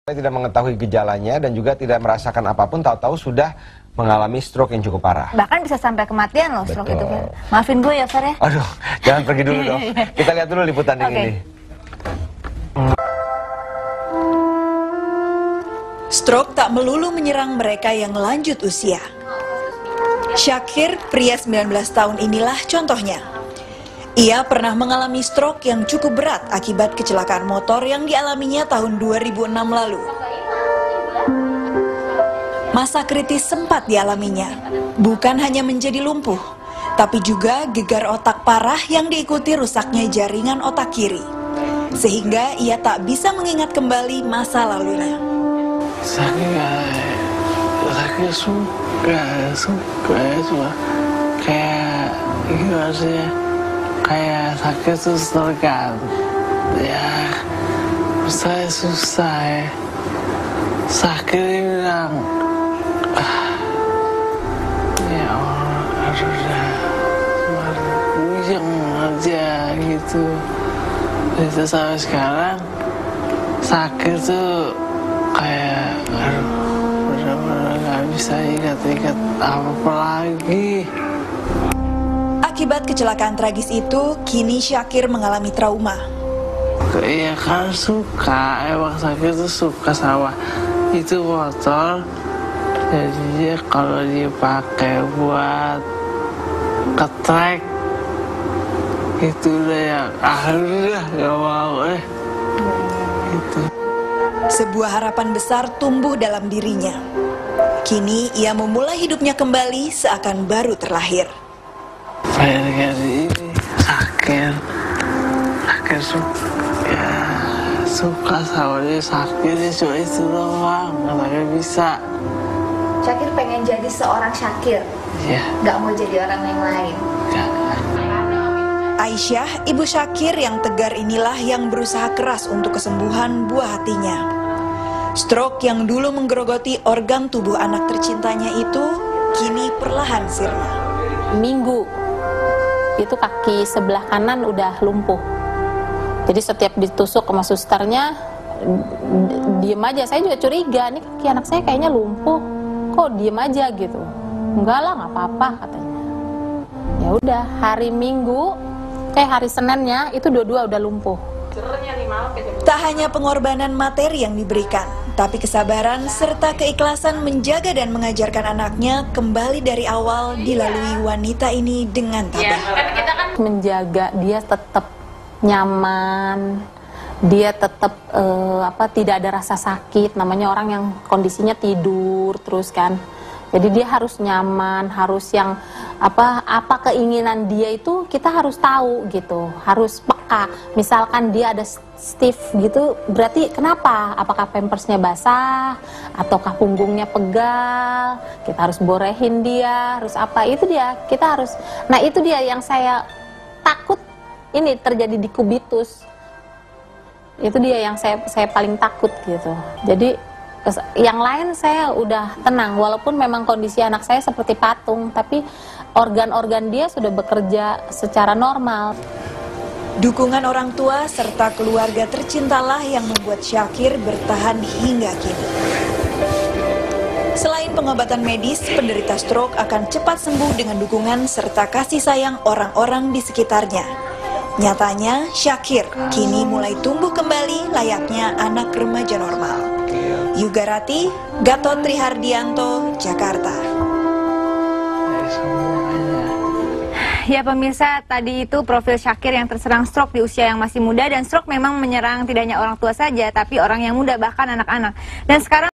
Saya tidak mengetahui gejalanya dan juga tidak merasakan apapun, tahu-tahu sudah mengalami stroke yang cukup parah. Bahkan bisa sampai kematian loh stroke itu, Fer. Maafin gue ya, Fer ya. Aduh, jangan pergi dulu dong. Kita lihat dulu liputan yang ini. Stroke tak melulu menyerang mereka yang lanjut usia. Syakir, pria 19 tahun inilah contohnya. Ia pernah mengalami stroke yang cukup berat akibat kecelakaan motor yang dialaminya tahun 2006 lalu. Masa kritis sempat dialaminya, bukan hanya menjadi lumpuh, tapi juga gegar otak parah yang diikuti rusaknya jaringan otak kiri. Sehingga ia tak bisa mengingat kembali masa lalunya. Sakit suka cuma kayak gimana sih, kayak sakit terus tergan ya, saya susah ya, sakit bilang ya Allah harusnya bujang aja gitu. Itu sampai sekarang sakit tuh kayak benar-benar gak bisa ingat-ingat apa lagi. Akibat kecelakaan tragis itu, kini Syakir mengalami trauma. Iya kan suka, emang Syakir tuh suka sama itu motor. Jadi kalau dipakai buat ketrek itu udah yang akhirnya gak mau gitu. Sebuah harapan besar tumbuh dalam dirinya. Kini ia memulai hidupnya kembali seakan baru terlahir. Kayak ini sakit suka sama dia, sakitnya cuma itu doang, nggak bisa. Syakir pengen jadi seorang Syakir, Iya. nggak mau jadi orang yang lain. Aisyah, ibu Syakir yang tegar inilah yang berusaha keras untuk kesembuhan buah hatinya. Stroke yang dulu menggerogoti organ tubuh anak tercintanya itu kini perlahan sirna. Minggu itu kaki sebelah kanan udah lumpuh. Jadi setiap ditusuk sama susternya diem aja. Saya juga curiga, nih kaki anak saya kayaknya lumpuh, kok diem aja gitu. Enggak lah, nggak apa-apa katanya. Ya udah, hari Minggu hari Seninnya itu dua-dua udah lumpuh. Tak hanya pengorbanan materi yang diberikan, tapi kesabaran serta keikhlasan menjaga dan mengajarkan anaknya kembali dari awal dilalui wanita ini dengan tabah. Menjaga dia tetap nyaman, dia tetap tidak ada rasa sakit. Namanya orang yang kondisinya tidur terus kan. Jadi dia harus nyaman, harus yang apa keinginan dia itu kita harus tahu gitu, harus peka. Misalkan dia ada stiff gitu, berarti kenapa? Apakah pampersnya basah, ataukah punggungnya pegal? Kita harus borehin dia, harus apa? Itu dia, kita harus. Nah itu dia yang saya takut ini terjadi di kubitus. Itu dia yang saya paling takut gitu. Jadi yang lain saya udah tenang, walaupun memang kondisi anak saya seperti patung, tapi organ-organ dia sudah bekerja secara normal. Dukungan orang tua serta keluarga tercintalah yang membuat Syakir bertahan hingga kini. Selain pengobatan medis, penderita stroke akan cepat sembuh dengan dukungan serta kasih sayang orang-orang di sekitarnya. Nyatanya, Syakir kini mulai tumbuh kembali layaknya anak remaja normal. Yugarati, Gatot Trihardianto, Jakarta. Ya pemirsa, tadi itu profil Syakir yang terserang stroke di usia yang masih muda, dan stroke memang menyerang tidak hanya orang tua saja, tapi orang yang muda bahkan anak-anak. Dan sekarang